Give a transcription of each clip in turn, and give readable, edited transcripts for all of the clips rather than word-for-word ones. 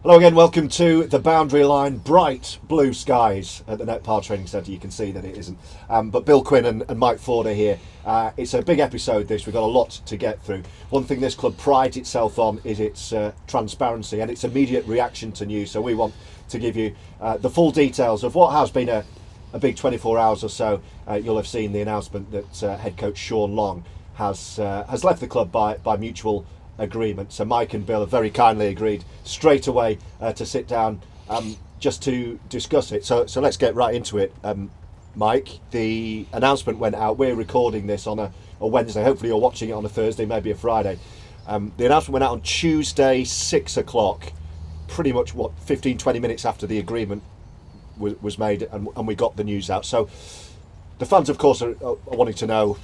Hello again, welcome to the boundary line. Bright blue skies at the Net Par Training Centre. You can see that it isn't. But Bill Quinn and Mike Ford are here. It's a big episode this, we've got a lot to get through. One thing this club prides itself on is its transparency and its immediate reaction to news. So we want to give you the full details of what has been a big 24 hours or so. You'll have seen the announcement that head coach Sean Long has left the club by mutual agreement. So Mike and Bill have very kindly agreed straight away to sit down just to discuss it. So let's get right into it. Mike, the announcement went out. We're recording this on a Wednesday. Hopefully you're watching it on a Thursday, maybe a Friday. The announcement went out on Tuesday, 6 o'clock, pretty much 15-20 minutes after the agreement was made and we got the news out. So the fans, of course, are wanting to know,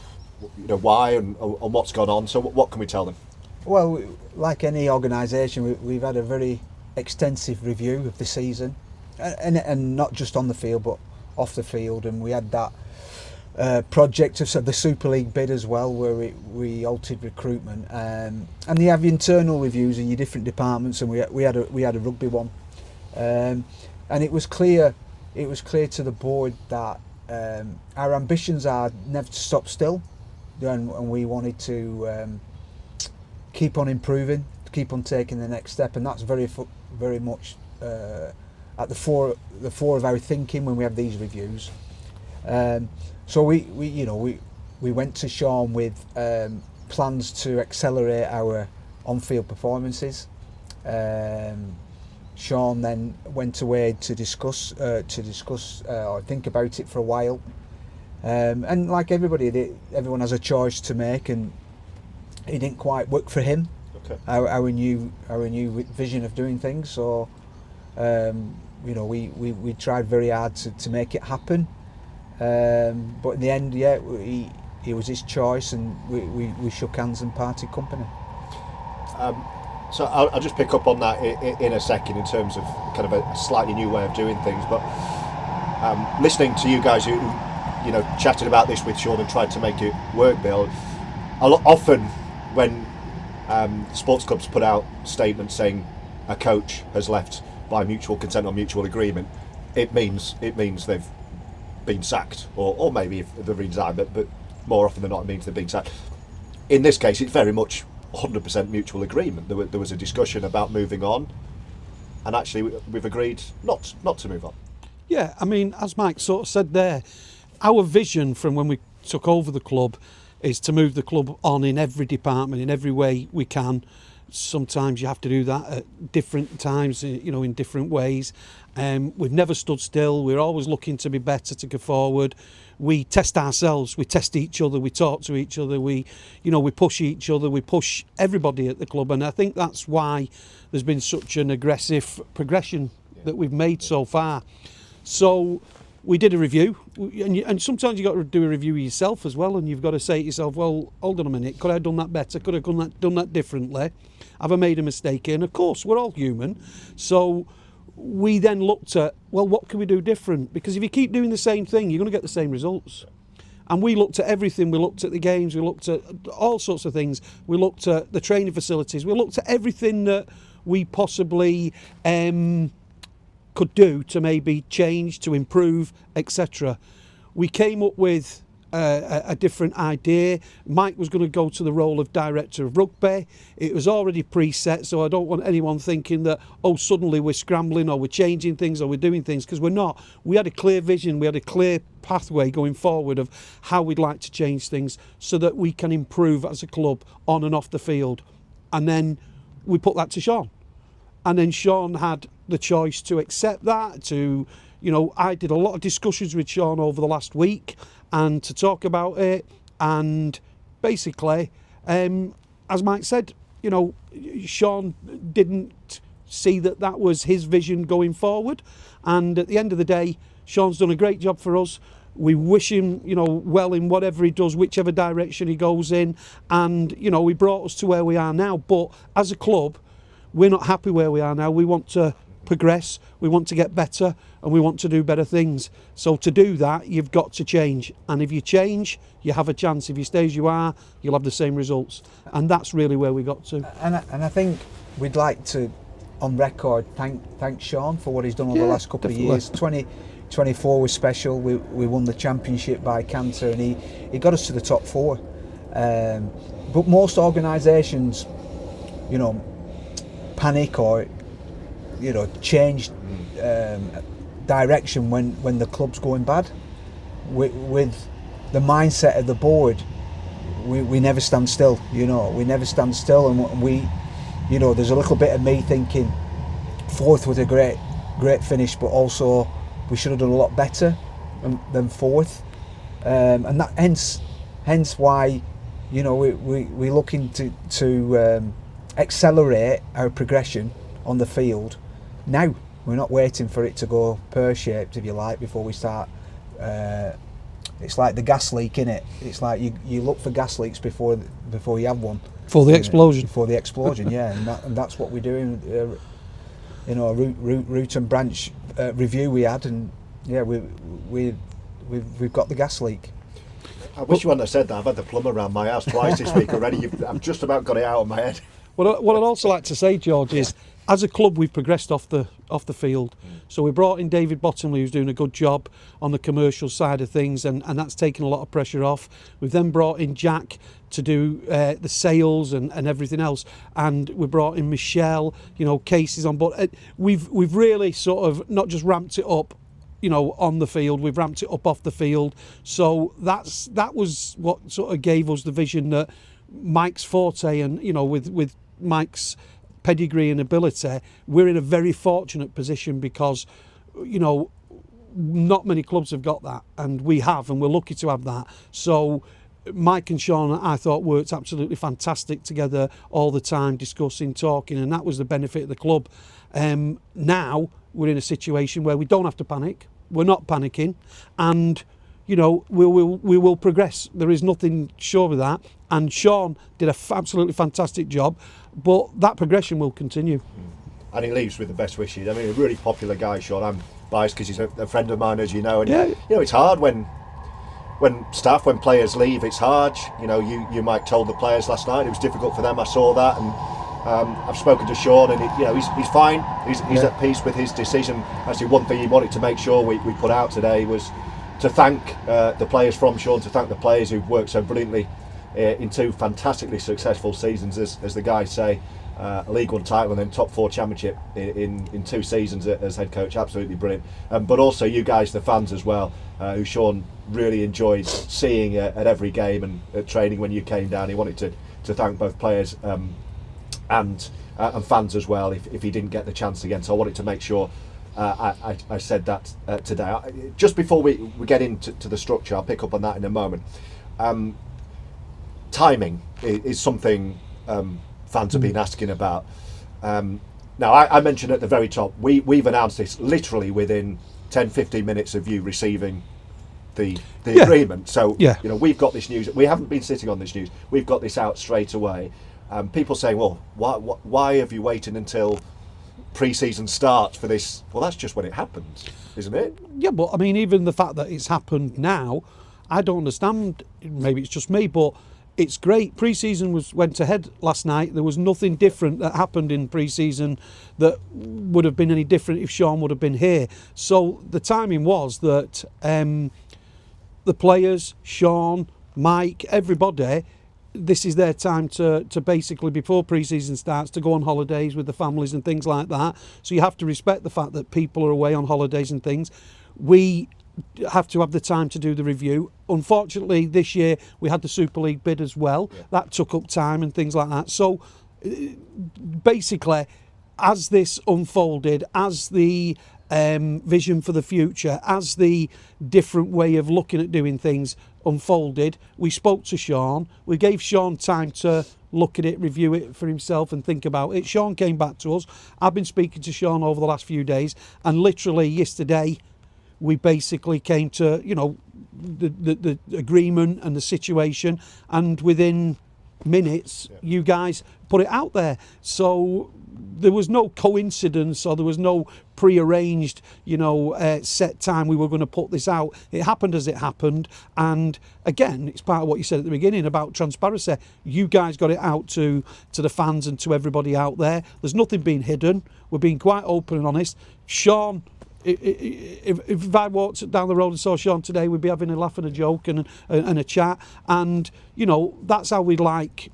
why and what's gone on. So what can we tell them? Well, like any organisation, we've had a very extensive review of the season, and not just on the field but off the field. And we had that project of the Super League bid as well, where we altered recruitment, and you have internal reviews in your different departments. And we had a rugby one, and it was clear to the board that our ambitions are never to stop still, and we wanted to keep on improving, keep on taking the next step, and that's very much at the fore of our thinking when we have these reviews. So we went to Sean with plans to accelerate our on-field performances. Sean then went away to discuss or think about it for a while, and like everybody, everyone has a choice to make, and it didn't quite work for him. Okay. Our new vision of doing things. So we tried very hard to make it happen, but in the end, it was his choice, and we shook hands and parted company. So I'll just pick up on that in a second in terms of kind of a slightly new way of doing things. But listening to you guys who chatted about this with Sean and tried to make it work, Bill, often when sports clubs put out statements saying a coach has left by mutual consent or mutual agreement, it means they've been sacked, or maybe if they've resigned, but more often than not it means they've been sacked. In this case, it's very much 100% mutual agreement. There was a discussion about moving on, and actually we've agreed not to move on. Yeah, I mean, as Mike sort of said there, our vision from when we took over the club is to move the club on in every department, in every way we can. Sometimes you have to do that at different times, in different ways. We've never stood still. We're always looking to be better, to go forward. We test ourselves, we test each other, we talk to each other, we push each other, we push everybody at the club. And I think that's why there's been such an aggressive progression that we've made so far. So we did a review, and sometimes you've got to do a review yourself as well, and you've got to say to yourself, well, hold on a minute, could I have done that better? Could I have done that differently? Have I made a mistake here? And of course, we're all human. So we then looked at, well, what can we do different? Because if you keep doing the same thing, you're going to get the same results. And we looked at everything. We looked at the games, we looked at all sorts of things. We looked at the training facilities. We looked at everything that we possibly could do to maybe change, to improve, etc. We came up with a different idea. Mike was going to go to the role of director of rugby. It was already preset, so I don't want anyone thinking that, suddenly we're scrambling or we're changing things or we're doing things, because we're not. We had a clear vision, we had a clear pathway going forward of how we'd like to change things so that we can improve as a club on and off the field. And then we put that to Sean. And then Sean had the choice to accept that, I did a lot of discussions with Sean over the last week and to talk about it. And basically, as Mike said, Sean didn't see that was his vision going forward. And at the end of the day, Sean's done a great job for us. We wish him, well in whatever he does, whichever direction he goes in. And, he brought us to where we are now. But as a club, we're not happy where we are now. We want to progress, we want to get better, and we want to do better things. So to do that, you've got to change. And if you change, you have a chance. If you stay as you are, you'll have the same results. And that's really where we got to. And I think we'd like to on record thank Sean for what he's done over the last couple definitely. of years. 2024 was special. We won the championship by canter, and he got us to the top 4. But most organisations, you know, panic or, you know, change direction when the club's going bad. With the mindset of the board, we never stand still. You know, we never stand still, and we, you know, there's a little bit of me thinking 4th was a great finish, but also we should have done a lot better than 4th, and that hence why, you know, we're looking to accelerate our progression on the field now. We're not waiting for it to go pear-shaped, if you like, before we start. It's like the gas leak, innit? It's like you look for gas leaks before you have one. For the explosion. Before the explosion, yeah, and that's what we're doing. You know, a root and branch review we had, and yeah, we've got the gas leak. I wish you hadn't have said that. I've had the plumber around my house twice this week already. I've just about got it out of my head. What I'd also like to say, George, is as a club we've progressed off the field. So we brought in David Bottomley, who's doing a good job on the commercial side of things, and that's taken a lot of pressure off. We've then brought in Jack to do the sales and everything else, and we brought in Michelle, you know, Casey's on board. We've really sort of not just ramped it up, you know, on the field, we've ramped it up off the field. So that was what sort of gave us the vision that Mike's forte, and, you know, with Mike's pedigree and ability, we're in a very fortunate position because, you know, not many clubs have got that, and we have, and we're lucky to have that. So Mike and Sean, I thought, worked absolutely fantastic together all the time, discussing, talking, and that was the benefit of the club. Now we're in a situation where we don't have to panic. We're not panicking, and, you know, we will progress. There is nothing sure of that. And Sean did an absolutely fantastic job, but that progression will continue. And he leaves with the best wishes. I mean, a really popular guy, Sean. I'm biased because he's a friend of mine, as you know. And you know, it's hard when players leave. It's hard. You know, you Mike told the players last night it was difficult for them. I saw that, and I've spoken to Sean, and you know, he's fine. He's at peace with his decision. Actually, one thing he wanted to make sure we put out today was to thank the players from Sean, to thank the players who've worked so brilliantly in 2 fantastically successful seasons, as the guys say, a League One title and then top 4 championship in 2 seasons as head coach. Absolutely brilliant. But also you guys, the fans as well, who Sean really enjoyed seeing at every game and at training when you came down. He wanted to thank both players and fans as well if he didn't get the chance again. So I wanted to make sure I said that today. Just before we get into the structure, I'll pick up on that in a moment. Timing is something fans have been asking about. Now, I mentioned at the very top, we've announced this literally within 10-15 minutes of you receiving the agreement. So, you know, we've got this news. We haven't been sitting on this news. We've got this out straight away. People saying, well, why have you waited until pre-season starts for this? Well, that's just when it happens, isn't it? Yeah, but I mean, even the fact that it's happened now, I don't understand. Maybe it's just me, but it's great. Pre-season went ahead last night. There was nothing different that happened in pre-season that would have been any different if Sean would have been here. So the timing was that the players, Sean, Mike, everybody, this is their time to basically, before pre-season starts, to go on holidays with the families and things like that. So you have to respect the fact that people are away on holidays and things. We have to have the time to do the review. Unfortunately, this year we had the Super League bid as well. That took up time and things like that. So basically, as this unfolded, as the vision for the future, as the different way of looking at doing things unfolded, we spoke to Sean. We gave Sean time to look at it, review it for himself and think about it. Sean came back to us. I've been speaking to Sean over the last few days, and literally yesterday we basically came to, you know, the agreement and the situation, and within minutes you guys put it out there. So there was no coincidence, or there was no pre-arranged, set time we were going to put this out. It happened as it happened, and again, it's part of what you said at the beginning about transparency. You guys got it out to the fans and to everybody out there. There's nothing being hidden. We're being quite open and honest. Sean, if I walked down the road and saw Sean today, we'd be having a laugh and a joke and a chat, and that's how we like.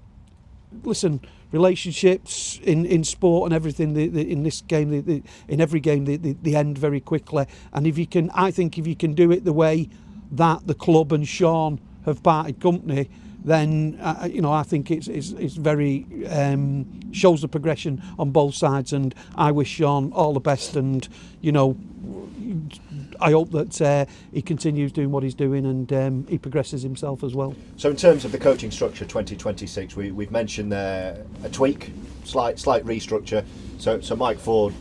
Listen, relationships in sport and everything. In this game, in every game, they end very quickly. And I think if you can do it the way that the club and Sean have parted company, then I think it's very shows the progression on both sides. And I wish Sean all the best. And I hope that he continues doing what he's doing and he progresses himself as well. So in terms of the coaching structure 2026, we've mentioned there a tweak, slight restructure. So Mike Ford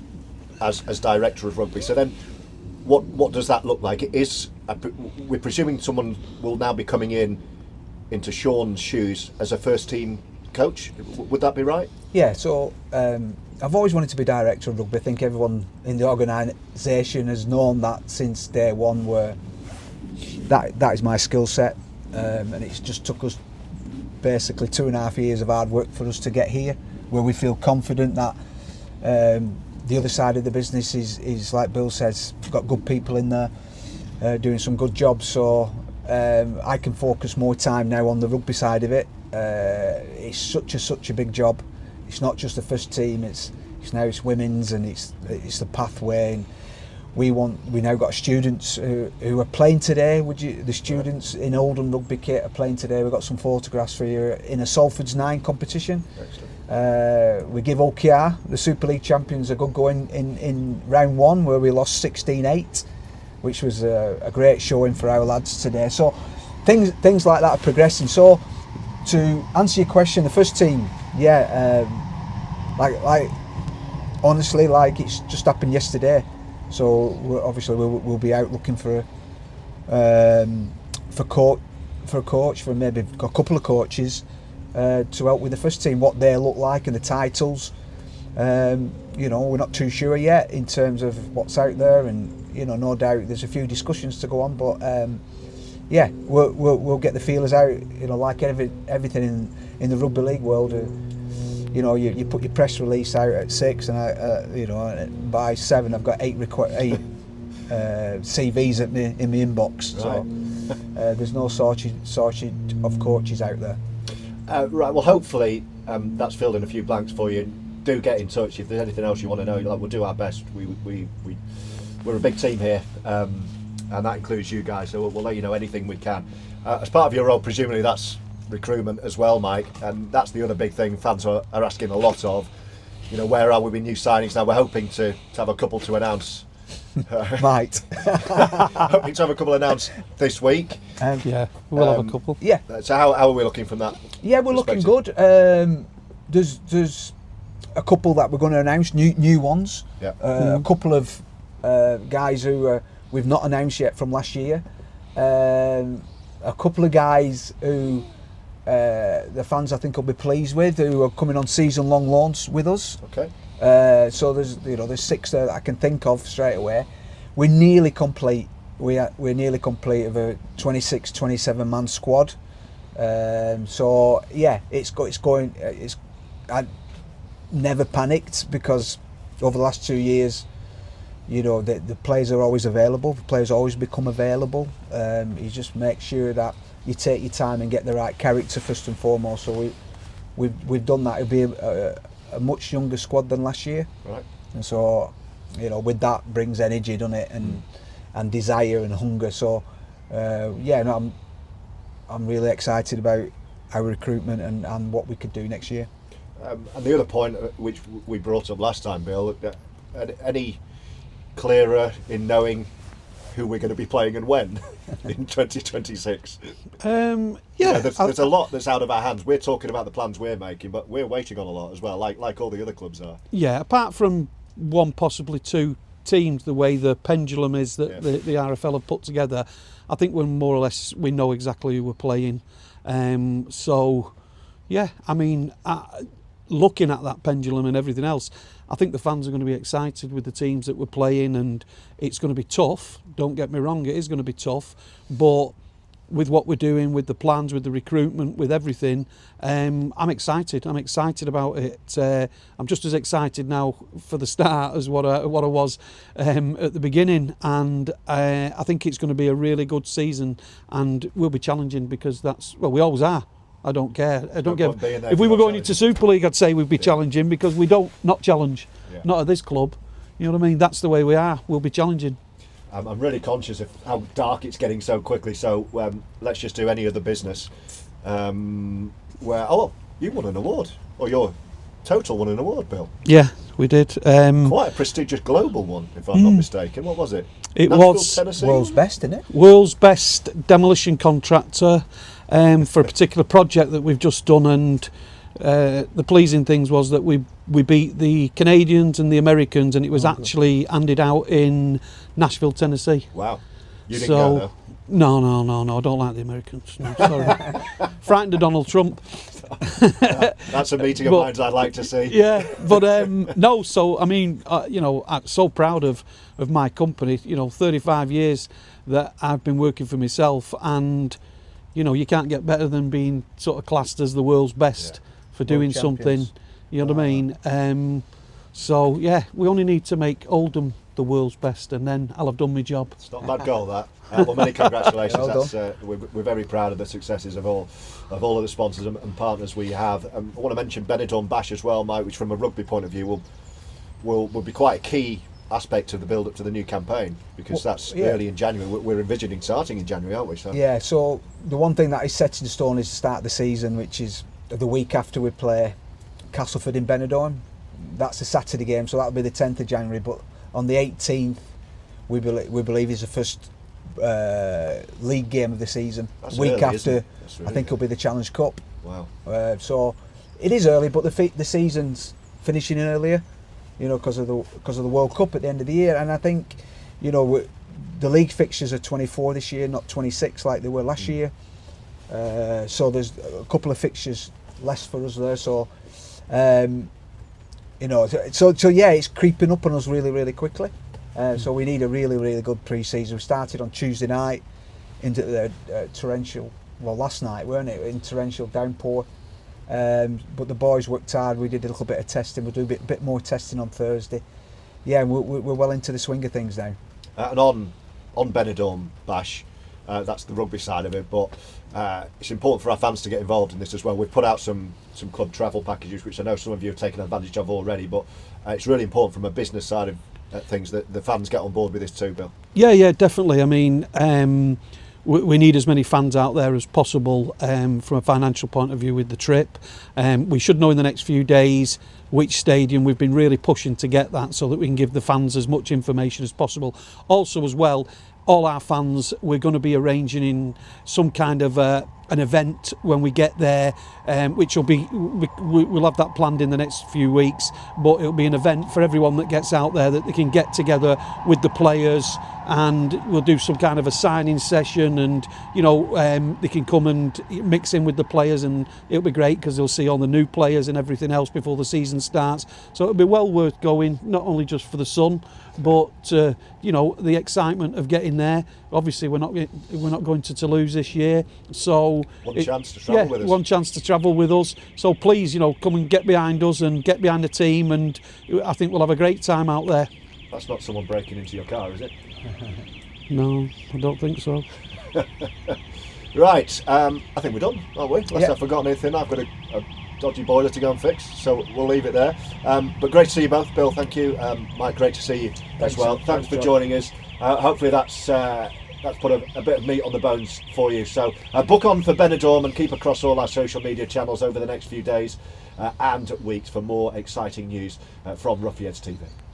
as director of rugby. So then what does that look like? We're presuming someone will now be coming into Sean's shoes as a first team coach. Would that be right? Yeah, so I've always wanted to be director of rugby. I think everyone in the organisation has known that since day one, where that is my skill set, and it's just took us basically 2.5 years of hard work for us to get here, where we feel confident that the other side of the business is like Bill says, got good people in there doing some good jobs, so I can focus more time now on the rugby side of it. It's such a big job. It's not just the first team. It's women's, and it's the pathway. And we now got students who are playing today. The students in Oldham rugby kit are playing today. We've got some photographs for you in a Salfords 9 competition. We give OKR, the Super League champions, a good go in round 1, where we lost 16-8, which was a great showing for our lads today. So things like that are progressing. So to answer your question, the first team, honestly, it's just happened yesterday. So we'll be out looking for a coach, for maybe a couple of coaches to help with the first team, what they look like and the titles. We're not too sure yet in terms of what's out there, and no doubt there's a few discussions to go on, but we'll get the feelers out. Like everything in the rugby league world. You put your press release out at 6, and by 7 I've got 8 CVs in my inbox. Right. So there's no shortage of coaches out there. Right. Well, hopefully that's filled in a few blanks for you. Do get in touch if there's anything else you want to know. We'll do our best. We're a big team here, and that includes you guys. So we'll let you know anything we can. As part of your role, presumably that's recruitment as well, Mike, and that's the other big thing fans are asking a lot of. Where are we with new signings now? We're hoping to have a couple to announce. Might. Hoping to have a couple announced this week. We'll have a couple. Yeah. So how are we looking from that? Yeah, we're looking good. There's a couple that we're going to announce, new ones. Yeah. A couple of guys who we've not announced yet from last year. A couple of guys who the fans I think will be pleased with, who are coming on season-long loans with us. Okay. So there's 6 there that I can think of straight away. We're nearly complete. We're nearly complete of a 26-27 man squad. So yeah, it's going. I never panicked, because over the last 2 years, the players are always available. The players always become available. You just make sure that you take your time and get the right character first and foremost. So we've done that. It'll be a much younger squad than last year. Right. And so, with that brings energy, doesn't it, and desire and hunger. So, I'm really excited about our recruitment and what we could do next year. And the other point which we brought up last time, Bill, any clearer in knowing who we're going to be playing and when in 2026? There's a lot that's out of our hands. We're talking about the plans we're making, but we're waiting on a lot as well, like all the other clubs are. Yeah, apart from one, possibly 2 teams, the way the pendulum is that the RFL have put together, I think we know exactly who we're playing. So, yeah, I mean, looking at that pendulum and everything else, I think the fans are going to be excited with the teams that we're playing, and it's going to be tough. Don't get me wrong, it is going to be tough, but with what we're doing, with the plans, with the recruitment, with everything, I'm excited. I'm excited about it. I'm just as excited now for the start as what I was at the beginning, and I think it's going to be a really good season, and we'll be challenging because we always are. I don't care. If we were going into Super League, I'd say we'd be challenging, because we don't not challenge. Yeah. Not at this club. You know what I mean? That's the way we are. We'll be challenging. I'm really conscious of how dark it's getting so quickly, so let's just do any other business. You won an award, or your Total won an award, Bill. Yeah, we did. Quite a prestigious global one, if I'm not mistaken. What was it? It Nashville, was Tennessee? World's best, isn't it? World's best demolition contractor for a particular project that we've just done, and the pleasing things was that we beat the Canadians and the Americans, and it was actually handed out in Nashville, Tennessee. Wow. You didn't go, though? No, I don't like the Americans. No, sorry. Frightened of Donald Trump. That's a meeting of minds I'd like to see. Yeah, but no, so I mean, I'm so proud of my company. 35 years that I've been working for myself, and you can't get better than being sort of classed as the world's best for doing something. You know what I mean? So yeah, we only need to make Oldham the world's best, and then I'll have done my job. It's not a bad goal, that. Well, many congratulations. Well We're very proud of the successes of all of the sponsors and partners we have. I want to mention Benidorm Bash as well, Mike, which from a rugby point of view will be quite a key aspect of the build up to the new campaign, because that's early in January. We're envisioning starting in January, aren't we? So. Yeah, so the one thing that is set in stone is the start of the season, which is the week after we play Castleford in Benidorm. That's a Saturday game, so that'll be the 10th of January, but on the 18th we believe is the first league game of the season. That's week early, after really I think it'll be the Challenge Cup. Wow. So it is early, but the season's finishing earlier, because of the World Cup at the end of the year, and I think the league fixtures are 24 this year, not 26 like they were last year. So there's a couple of fixtures less for us there. So so yeah, it's creeping up on us really, really quickly. So we need a really, really good pre-season. We started on Tuesday night into the torrential, last night, weren't it, in torrential downpour. But the boys worked hard. We did a little bit of testing. We'll do a bit more testing on Thursday. Yeah, we're well into the swing of things now. And on Benidorm Bash, that's the rugby side of it, but it's important for our fans to get involved in this as well. We've put out some club travel packages, which I know some of you have taken advantage of already, but it's really important from a business side of things that the fans get on board with this too, Bill. Yeah, definitely. I mean, we need as many fans out there as possible from a financial point of view with the trip. We should know in the next few days which stadium. We've been really pushing to get that so that we can give the fans as much information as possible. Also as well, all our fans, we're going to be arranging in some kind of an event when we get there, which will be, we'll have that planned in the next few weeks, but it'll be an event for everyone that gets out there, that they can get together with the players, and we'll do some kind of a signing session, and they can come and mix in with the players, and it'll be great because they'll see all the new players and everything else before the season starts. So it'll be well worth going, not only just for the sun, but the excitement of getting there. Obviously we're not going to Toulouse this year, so one chance to travel with us. One chance to travel with us. So please, come and get behind us and get behind the team, and I think we'll have a great time out there. That's not someone breaking into your car, is it? No, I don't think so. Right, I think we're done, aren't we? Unless I've forgotten anything. I've got a dodgy boiler to go and fix, so we'll leave it there. But great to see you both. Bill, thank you. Mike, great to see you as well. Thanks for joining us. Hopefully that's put a bit of meat on the bones for you. So book on for Benidorm and keep across all our social media channels over the next few days and weeks for more exciting news from Roughyeds TV.